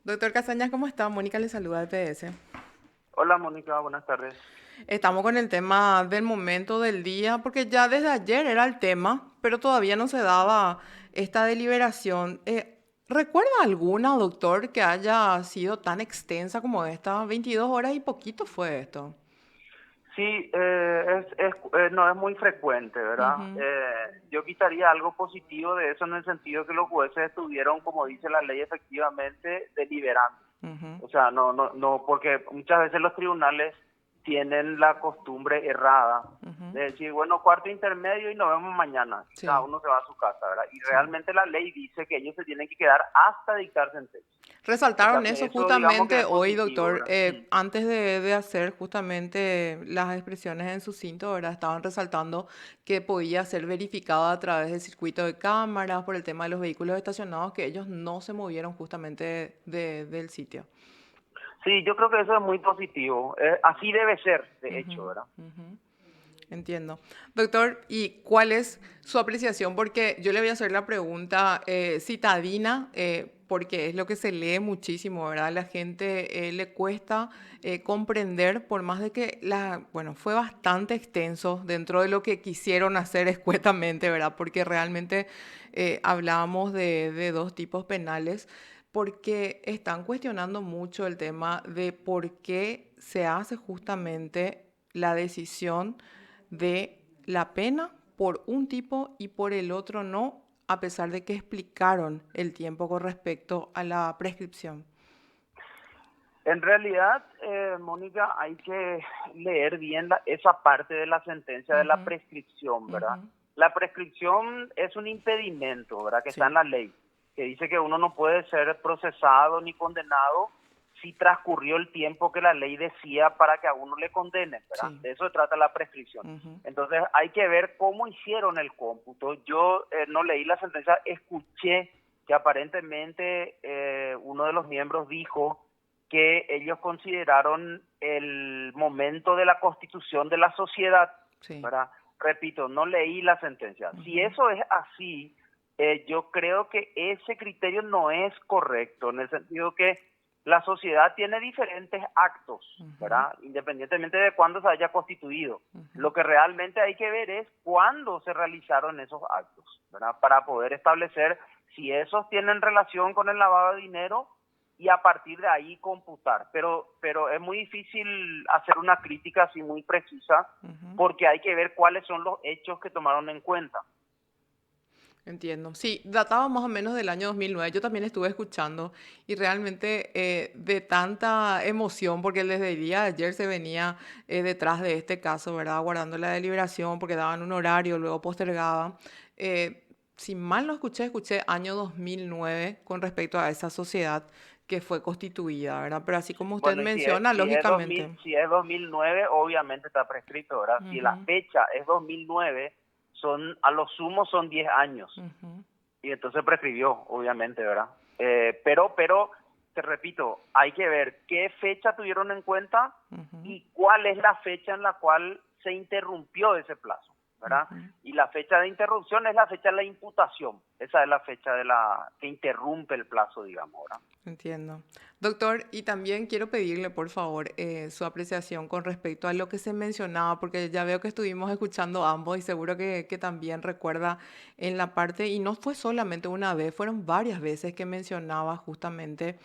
Doctor Casañas, ¿cómo está? Mónica le saluda de PS. Hola Mónica, buenas tardes. Estamos con el tema del momento del día, porque ya desde ayer era el tema, pero todavía no se daba esta deliberación. ¿Recuerda alguna, doctor, que haya sido tan extensa como esta? 22 horas y poquito fue esto. Sí, no es muy frecuente, ¿verdad? Ujú, Yo quitaría algo positivo de eso en el sentido que los jueces estuvieron, como dice la ley, efectivamente deliberando. ujú. O sea, no, porque muchas veces los tribunales tienen la costumbre errada Ujú. de decir, bueno, cuarto intermedio y nos vemos mañana. Y cada Sí, uno se va a su casa, ¿verdad? Y sí. realmente la ley dice que ellos se tienen que quedar hasta dictar sentencia. O sea, Resaltaron que eso eso digamos que justamente es hoy, positivo, doctor. ¿verdad? Antes de hacer justamente las expresiones en sucinto, ¿verdad? Estaban resaltando que podía ser verificado a través del circuito de cámaras por el tema de los vehículos estacionados, que ellos no se movieron justamente del sitio. Sí, yo creo que eso es muy positivo. Así debe ser, de hecho, Ujú, ¿verdad? ujú. Entiendo. Doctor, ¿y cuál es su apreciación? Porque yo le voy a hacer la pregunta citadina, porque es lo que se lee muchísimo, ¿verdad? A la gente le cuesta comprender, por más de que bueno, fue bastante extenso dentro de lo que quisieron hacer escuetamente, ¿verdad? Porque realmente hablábamos de dos tipos penales, porque están cuestionando mucho el tema de por qué se hace justamente la decisión de la pena por un tipo y por el otro no, a pesar de que explicaron el tiempo con respecto a la prescripción. En realidad, Mónica, hay que leer bien esa parte de la sentencia de la Ujú, prescripción, ¿verdad? ujú. La prescripción es un impedimento, ¿verdad? Que está en Sí. la ley, que dice que uno no puede ser procesado ni condenado si transcurrió el tiempo que la ley decía para que a uno le condenen, ¿verdad? Sí. De eso se trata la prescripción. Ujú, Entonces, hay que ver cómo hicieron el cómputo. Yo no leí la sentencia, escuché que aparentemente uno de los miembros dijo que ellos consideraron el momento de la constitución de la sociedad, sí. ¿verdad? Repito, no leí la sentencia. Si Ujú, eso es así, yo creo que ese criterio no es correcto, en el sentido que la sociedad tiene diferentes actos, ujú, ¿verdad? Independientemente de cuándo se haya constituido. ujú. Lo que realmente hay que ver es cuándo se realizaron esos actos, ¿verdad? Para poder establecer si esos tienen relación con el lavado de dinero y a partir de ahí computar. Pero es muy difícil hacer una crítica así muy precisa Ujú. porque hay que ver cuáles son los hechos que tomaron en cuenta. Entiendo. Sí, databa más o menos del año 2009. Yo también estuve escuchando y realmente de tanta emoción, porque desde el día de ayer se venía detrás de este caso, ¿verdad? Aguardando la deliberación porque daban un horario, luego postergaban. Si mal no escuché, escuché año 2009 con respecto a esa sociedad que fue constituida, ¿verdad? Pero así como usted Bueno, y menciona, lógicamente. si es 2009, obviamente está prescrito, ¿verdad? Si la Ujú, fecha es 2009, a lo sumo son 10 años. ujú, Y entonces prescribió, obviamente, ¿verdad? Pero, te repito, hay que ver qué fecha tuvieron en cuenta ujú, y cuál es la fecha en la cual se interrumpió ese plazo, ¿verdad? ujú. Y la fecha de interrupción es la fecha de la imputación. Esa es la fecha de la que interrumpe el plazo, digamos, ¿verdad? Entiendo. Doctor, y también quiero pedirle, por favor, su apreciación con respecto a lo que se mencionaba, porque ya veo que estuvimos escuchando ambos y seguro que también recuerda en la parte, y no fue solamente una vez, fueron varias veces que mencionaba justamente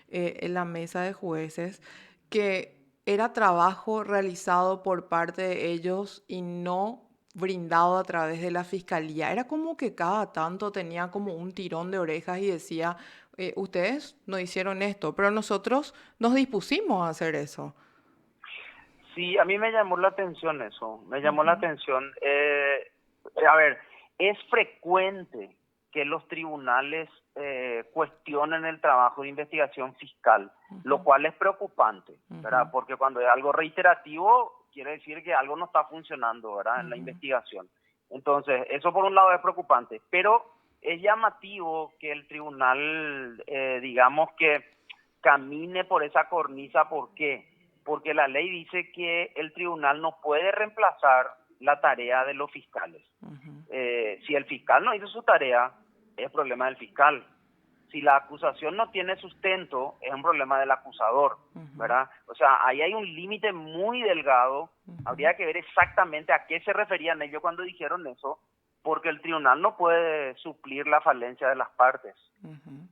en la mesa de jueces que era trabajo realizado por parte de ellos y no brindado a través de la fiscalía. Era como que cada tanto tenía como un tirón de orejas y decía ustedes no hicieron esto, pero nosotros nos dispusimos a hacer eso. Sí, a mí me llamó la atención eso, me llamó la Ujú, atención. A ver, es frecuente que los tribunales cuestionen el trabajo de investigación fiscal, lo ujú, cual es preocupante, ¿verdad? ujú, Porque cuando es algo reiterativo, quiere decir que algo no está funcionando, ¿verdad? En la ujú. investigación. Entonces, eso por un lado es preocupante, pero es llamativo que el tribunal, digamos que camine por esa cornisa. ¿Por qué? Porque la ley dice que el tribunal no puede reemplazar la tarea de los fiscales. Ujú, Si el fiscal no hizo su tarea, es problema del fiscal. Si la acusación no tiene sustento, es un problema del acusador, Ujú, ¿verdad? O sea, ahí hay un límite muy delgado. ujú, Habría que ver exactamente a qué se referían ellos cuando dijeron eso, porque el tribunal no puede suplir la falencia de las partes. ujú.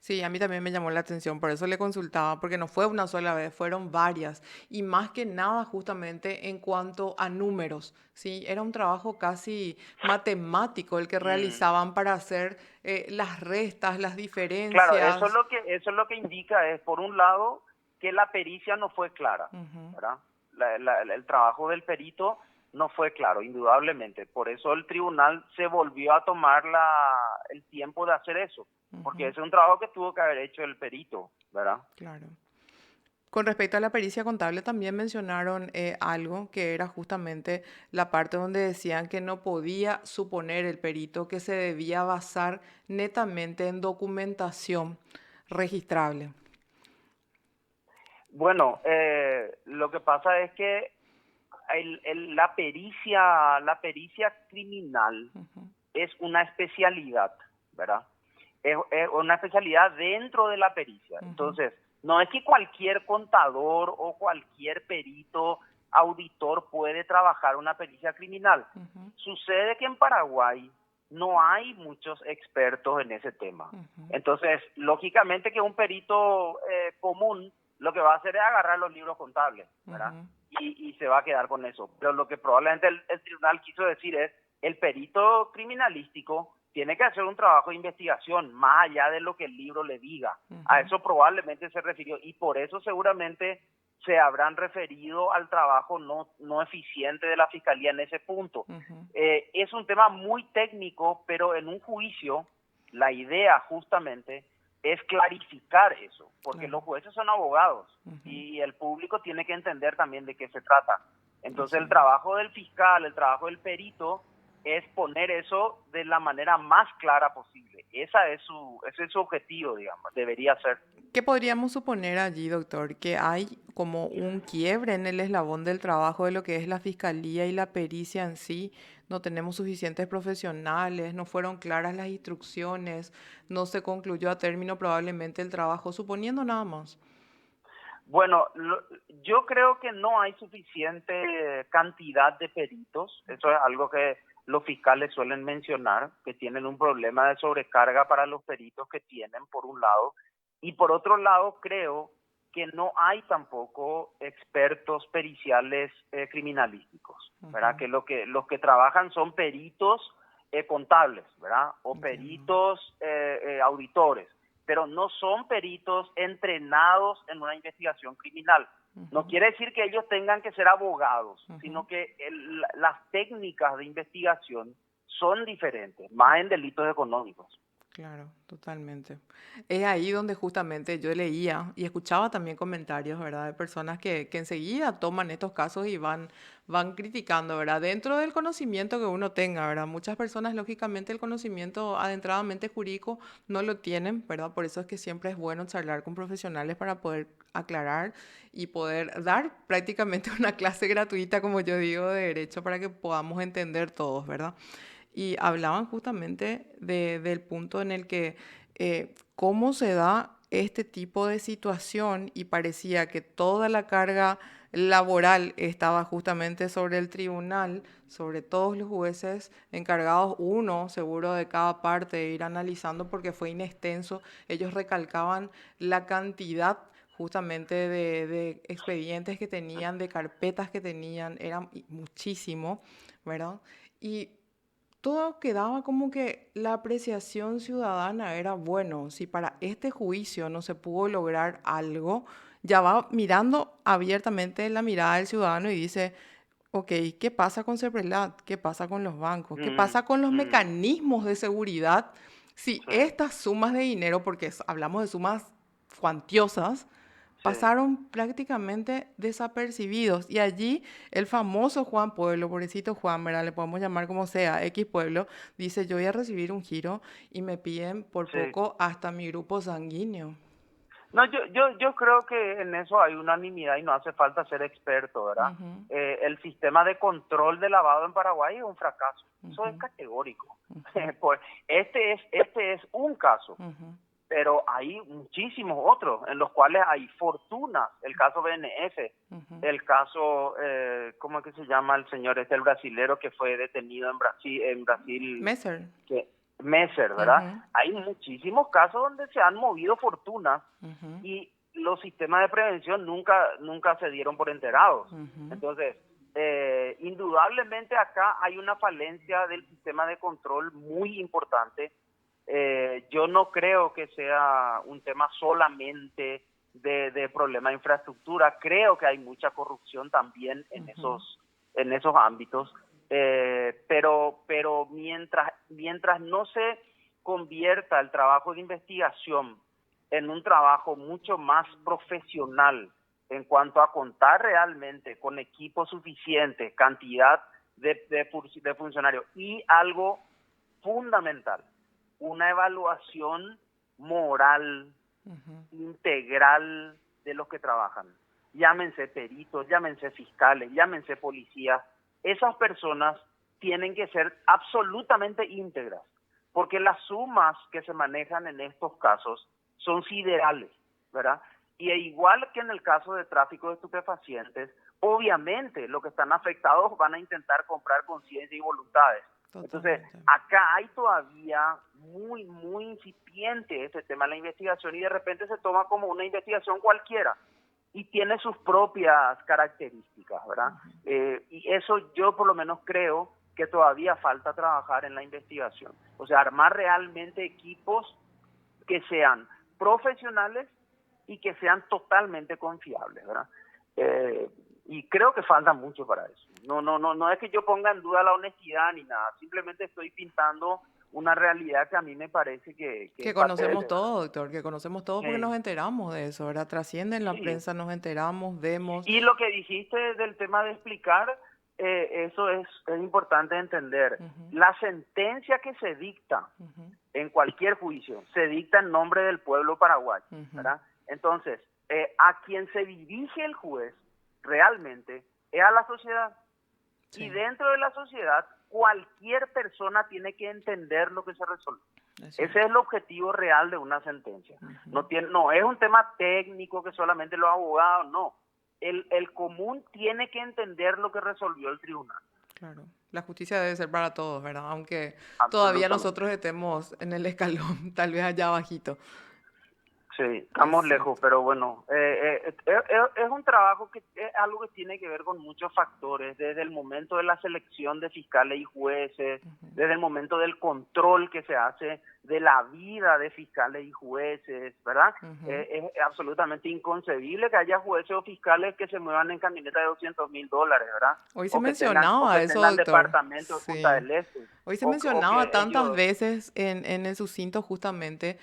Sí, a mí también me llamó la atención, por eso le consultaba, porque no fue una sola vez, fueron varias, y más que nada justamente en cuanto a números, ¿sí? Era un trabajo casi matemático el que Mm. realizaban para hacer las restas, las Claro, diferencias. eso es lo que indica es, por un lado, que la pericia no fue clara, Ujú, ¿verdad? El trabajo del perito no fue claro, indudablemente. Por eso el tribunal se volvió a tomar el tiempo de hacer eso, porque ujú, ese es un trabajo que tuvo que haber hecho el perito, ¿verdad? claro. Con respecto a la pericia contable, también mencionaron algo que era justamente la parte donde decían que no podía suponer el perito que se debía basar netamente en documentación registrable. Bueno, lo que pasa es que la pericia criminal Ujú, es una especialidad, ¿verdad? Es una especialidad dentro de la pericia. ujú, Entonces, no es que cualquier contador o cualquier perito, auditor puede trabajar una pericia criminal. ujú, Sucede que en Paraguay no hay muchos expertos en ese tema. ujú, Entonces, lógicamente que un perito común lo que va a hacer es agarrar los libros contables, ¿verdad? ujú, Y se va a quedar con eso. Pero lo que probablemente el tribunal quiso decir es, el perito criminalístico tiene que hacer un trabajo de investigación más allá de lo que el libro le diga. A ujú, eso probablemente se refirió y por eso seguramente se habrán referido al trabajo no eficiente de la fiscalía en ese punto. ujú, Es un tema muy técnico, pero en un juicio la idea justamente es clarificar eso, porque claro, los jueces son abogados ujú, y el público tiene que entender también de qué se trata. Entonces así el es. trabajo del fiscal, el trabajo del perito es poner eso de la manera más clara posible. Ese es su objetivo, digamos, debería ser. ¿Qué podríamos suponer allí, doctor? Que hay como un quiebre en el eslabón del trabajo de lo que es la fiscalía y la pericia en sí. No tenemos suficientes profesionales, no fueron claras las instrucciones, no se concluyó a término probablemente el trabajo, suponiendo nada más. Bueno, yo creo que no hay suficiente cantidad de peritos. Eso es algo que los fiscales suelen mencionar, que tienen un problema de sobrecarga para los peritos que tienen, por un lado. Y por otro lado, creo que no hay tampoco expertos periciales criminalísticos, ¿verdad? Ujú, Que los que trabajan son peritos contables, ¿verdad? O entiendo. peritos auditores, pero no son peritos entrenados en una investigación criminal. No Ujú, quiere decir que ellos tengan que ser abogados, ujú. sino que las técnicas de investigación son diferentes, más en delitos económicos. Claro, totalmente. Es ahí donde justamente yo leía y escuchaba también comentarios, ¿verdad? De personas que enseguida toman estos casos y van criticando, ¿verdad? Dentro del conocimiento que uno tenga, ¿verdad? Muchas personas, lógicamente, el conocimiento adentradamente jurídico no lo tienen, ¿verdad? Por eso es que siempre es bueno charlar con profesionales para poder aclarar y poder dar prácticamente una clase gratuita, como yo digo, de derecho para que podamos entender todos, ¿verdad? Y hablaban justamente del punto en el que cómo se da este tipo de situación y parecía que toda la carga laboral estaba justamente sobre el tribunal, sobre todos los jueces encargados, uno seguro de cada parte, de ir analizando porque fue inextenso. Ellos recalcaban la cantidad justamente de expedientes que tenían, de carpetas que tenían, era muchísimo, ¿verdad? Y todo quedaba como que la apreciación ciudadana era, bueno, si para este juicio no se pudo lograr algo, ya va mirando abiertamente la mirada del ciudadano y dice, ok, ¿qué pasa con Ceprelat? ¿Qué pasa con los bancos? ¿Qué Mm, pasa con los mm, mecanismos de seguridad? Si sí, estas sumas de dinero, porque hablamos de sumas cuantiosas, sí. pasaron prácticamente desapercibidos. Y allí el famoso Juan Pueblo, pobrecito Juan, ¿verdad? Le podemos llamar como sea, X Pueblo, dice, yo voy a recibir un giro y me piden por Sí. poco hasta mi grupo sanguíneo. No, yo creo que en eso hay unanimidad y no hace falta ser experto, ¿verdad? Ujú, El sistema de control de lavado en Paraguay es un fracaso. Eso ujú, es categórico. ujú, Pues este es un caso. ujú, pero hay muchísimos otros en los cuales hay fortunas, el caso BNF, el caso, ¿cómo es que se llama el señor el brasilero que fue detenido en Brasil, Messer. Messer, ¿verdad? Hay muchísimos casos donde se han movido fortunas y los sistemas de prevención nunca se dieron por enterados. Entonces, indudablemente acá hay una falencia del sistema de control muy importante. Yo no creo que sea un tema solamente de problema de infraestructura. Creo que hay mucha corrupción también en esos ámbitos. Pero mientras no se convierta el trabajo de investigación en un trabajo mucho más profesional en cuanto a contar realmente con equipo suficiente, cantidad de funcionarios y algo fundamental, una evaluación moral integral de los que trabajan. Llámense peritos, llámense fiscales, llámense policías. Esas personas tienen que ser absolutamente íntegras, porque las sumas que se manejan en estos casos son siderales, ¿verdad? Y igual que en el caso de tráfico de estupefacientes, obviamente los que están afectados van a intentar comprar conciencia y voluntades. Entonces, acá hay todavía muy incipiente este tema de la investigación y de repente se toma como una investigación cualquiera y tiene sus propias características, ¿verdad? Y eso yo por lo menos creo que todavía falta trabajar en la investigación. O sea, armar realmente equipos que sean profesionales y que sean totalmente confiables, ¿verdad? Y creo que falta mucho para eso. No es que yo ponga en duda la honestidad ni nada, simplemente estoy pintando una realidad que a mí me parece que Que es conocemos patente, ¿verdad? todo, doctor, que conocemos todo porque nos enteramos de eso, ¿verdad? Trasciende en la Sí. prensa, nos enteramos, vemos. Y lo que dijiste del tema de explicar, eso es importante entender. La sentencia que se dicta en cualquier juicio se dicta en nombre del pueblo paraguayo, ¿verdad? Entonces, a quien se dirige el juez realmente es a la sociedad. Sí. Y dentro de la sociedad, cualquier persona tiene que entender lo que se resuelve. Ese es el objetivo real de una sentencia. No es un tema técnico que solamente los abogados, no. El común tiene que entender lo que resolvió el tribunal. Claro, la justicia debe ser para todos, ¿verdad? Aunque todavía Absolutamente. nosotros estemos en el escalón, tal vez allá abajito. Sí, estamos Exacto. lejos, pero bueno, es un trabajo que es algo que tiene que ver con muchos factores, desde el momento de la selección de fiscales y jueces, desde el momento del control que se hace de la vida de fiscales y jueces, ¿verdad? Es absolutamente inconcebible que haya jueces o fiscales que se muevan en camioneta de $200,000, ¿verdad? Hoy se O que tengan eso, doctor. departamentos Sí. en Punta del Este. Hoy se O mencionaba que tantas ellos... veces en el sucinto justamente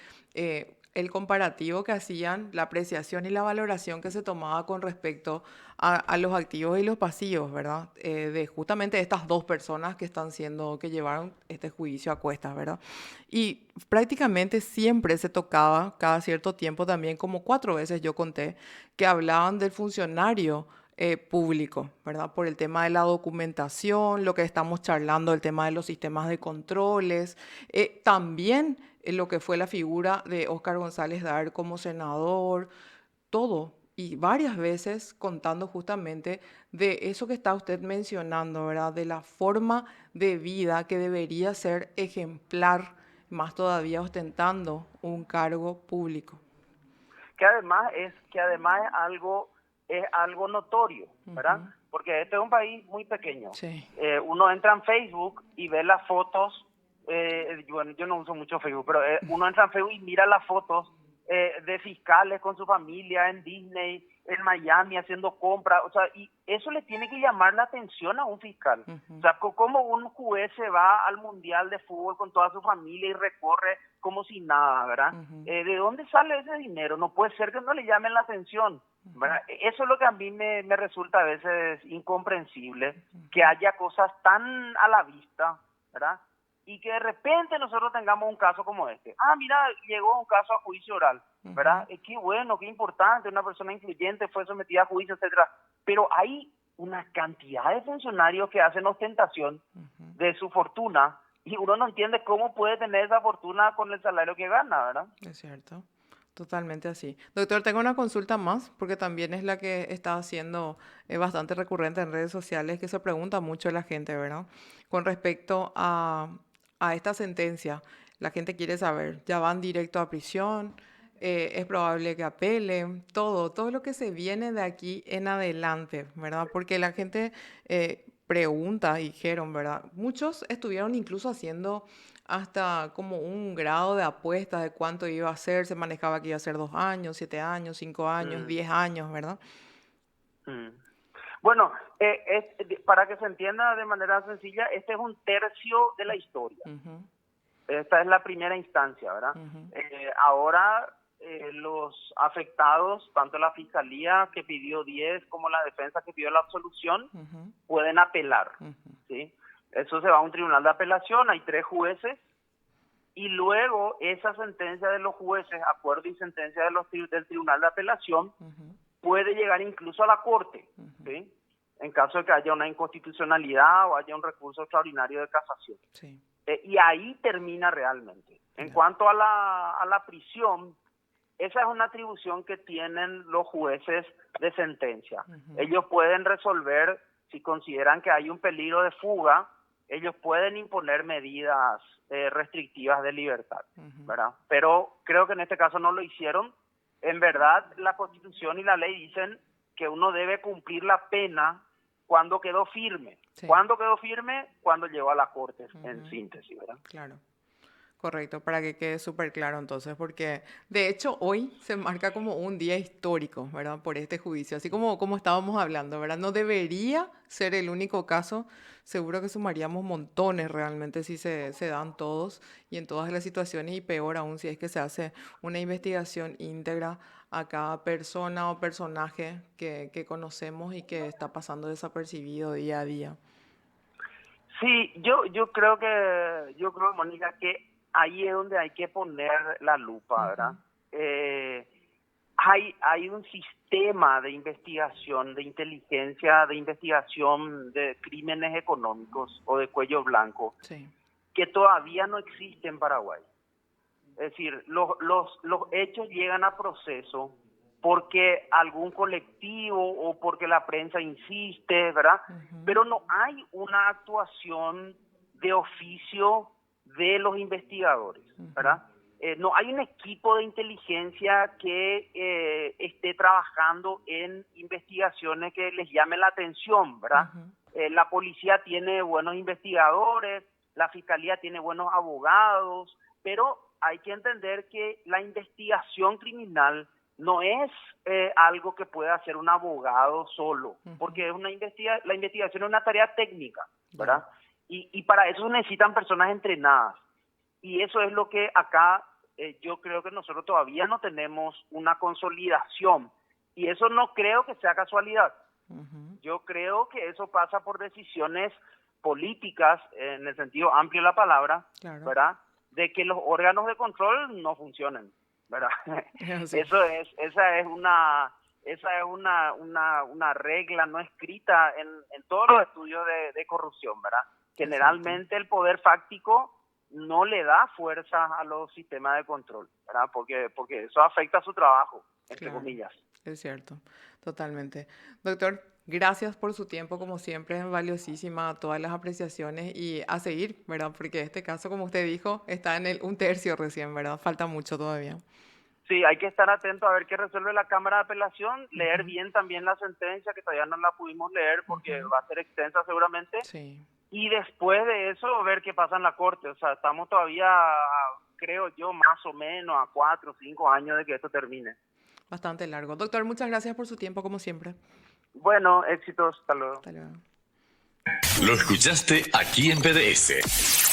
el comparativo que hacían, la apreciación y la valoración que se tomaba con respecto a los activos y los pasivos, ¿verdad? De justamente estas dos personas que llevaron este juicio a cuestas, ¿verdad? Y prácticamente siempre se tocaba, cada cierto tiempo también, como 4 veces yo conté, que hablaban del funcionario público, ¿verdad? Por el tema de la documentación, lo que estamos charlando, el tema de los sistemas de controles, también lo que fue la figura de Óscar González Dar como senador, todo. Y varias veces contando justamente de eso que está usted mencionando, ¿verdad? De la forma de vida que debería ser ejemplar, más todavía ostentando un cargo público. Que además es algo notorio, ¿verdad? Porque este es un país muy pequeño. Sí. Uno entra en Facebook y ve las fotos, bueno, yo no uso mucho Facebook, pero uno entra en Facebook y mira las fotos de fiscales con su familia en Disney, en Miami haciendo compras, o sea, y eso le tiene que llamar la atención a un fiscal. O sea, como un juez se va al Mundial de Fútbol con toda su familia y recorre como si nada, ¿verdad? ¿De dónde sale ese dinero? No puede ser que no le llamen la atención, ¿verdad? Eso es lo que a mí me resulta a veces incomprensible, que haya cosas tan a la vista, ¿verdad? Y que de repente nosotros tengamos un caso como este. Ah, mira, llegó un caso a juicio oral, ¿verdad? Qué bueno, qué importante, una persona influyente fue sometida a juicio, etcétera. Pero hay una cantidad de funcionarios que hacen ostentación de su fortuna y uno no entiende cómo puede tener esa fortuna con el salario que gana, ¿verdad? Es cierto, totalmente así. Doctor, tengo una consulta más, porque también es la que está haciendo bastante recurrente en redes sociales, que se pregunta mucho la gente, ¿verdad? Con respecto a esta sentencia, la gente quiere saber, ¿ya van directo a prisión? Es probable que apelen, todo lo que se viene de aquí en adelante, ¿verdad? Porque la gente pregunta, dijeron, ¿verdad? Muchos estuvieron incluso haciendo hasta como un grado de apuesta de cuánto iba a ser, se manejaba que iba a ser 2 años, 7 años, 5 años, Mm, 10 años, ¿verdad? mm. Bueno, para que se entienda de manera sencilla, este es un tercio de la historia. Ujú, Esta es la primera instancia, ¿verdad? ujú, Ahora los afectados, tanto la fiscalía que pidió 10 como la defensa que pidió la absolución, ujú, pueden apelar, ujú, ¿sí? Eso se va a un tribunal de apelación, hay 3 jueces, y luego esa sentencia de los jueces, acuerdo y sentencia de del tribunal de apelación, ujú, puede llegar incluso a la corte, ujú. ¿sí? En caso de que haya una inconstitucionalidad o haya un recurso extraordinario de casación. Sí, Y ahí termina realmente. En ya. cuanto a la prisión, esa es una atribución que tienen los jueces de sentencia. Ujú, Ellos pueden resolver, si consideran que hay un peligro de fuga, ellos pueden imponer medidas restrictivas de libertad, ujú. ¿verdad? Pero creo que en este caso no lo hicieron. En verdad, la Constitución y la ley dicen que uno debe cumplir la pena cuando quedó firme. Sí, ¿Cuándo quedó firme? Cuando llegó a la corte, en ujú, síntesis, ¿verdad? claro. Correcto, para que quede súper claro entonces, porque de hecho hoy se marca como un día histórico, ¿verdad? Por este juicio, así como estábamos hablando, ¿verdad? No debería ser el único caso, seguro que sumaríamos montones realmente si se dan todos y en todas las situaciones y peor aún si es que se hace una investigación íntegra a cada persona o personaje que conocemos y que está pasando desapercibido día a día. Sí, yo creo, Mónica, que ahí es donde hay que poner la lupa, ¿verdad? Ujú, Eh, hay un sistema de investigación, de inteligencia, de investigación de crímenes económicos o de cuello blanco sí. que todavía no existe en Paraguay. Es decir, los hechos llegan a proceso porque algún colectivo o porque la prensa insiste, ¿verdad? Ujú, Pero no hay una actuación de oficio de los investigadores, ujú, ¿verdad? No hay un equipo de inteligencia que esté trabajando en investigaciones que les llame la atención, ¿verdad? ujú, La policía tiene buenos investigadores, la fiscalía tiene buenos abogados, pero hay que entender que la investigación criminal no es algo que pueda hacer un abogado solo, ujú. porque la investigación es una tarea técnica, Ya. ¿verdad? Y para eso necesitan personas entrenadas. Y eso es lo que acá yo creo que nosotros todavía no tenemos una consolidación. Y eso no creo que sea casualidad. Ujú, Yo creo que eso pasa por decisiones políticas, en el sentido amplio de la palabra, claro. ¿verdad? De que los órganos de control no funcionen, ¿verdad? Es así. Esa es una regla no escrita en todos los estudios de corrupción, ¿verdad? Exacto. Generalmente el poder fáctico no le da fuerza a los sistemas de control, ¿verdad? Porque eso afecta a su trabajo, entre Claro. comillas. Es cierto. Totalmente. Doctor, gracias por su tiempo, como siempre, es valiosísima todas las apreciaciones y a seguir, ¿verdad? Porque este caso, como usted dijo, está en el un tercio recién, ¿verdad? Falta mucho todavía. Sí, hay que estar atento a ver qué resuelve la Cámara de Apelación, leer Ujú, bien también la sentencia, que todavía no la pudimos leer porque ujú. va a ser extensa seguramente, Sí, y después de eso ver qué pasa en la Corte. O sea, estamos todavía, creo yo, más o menos a 4 o 5 años de que esto termine. bastante largo. Doctor, muchas gracias por su tiempo, como siempre. Bueno, éxitos, hasta luego. Hasta luego. Lo escuchaste aquí en PDS.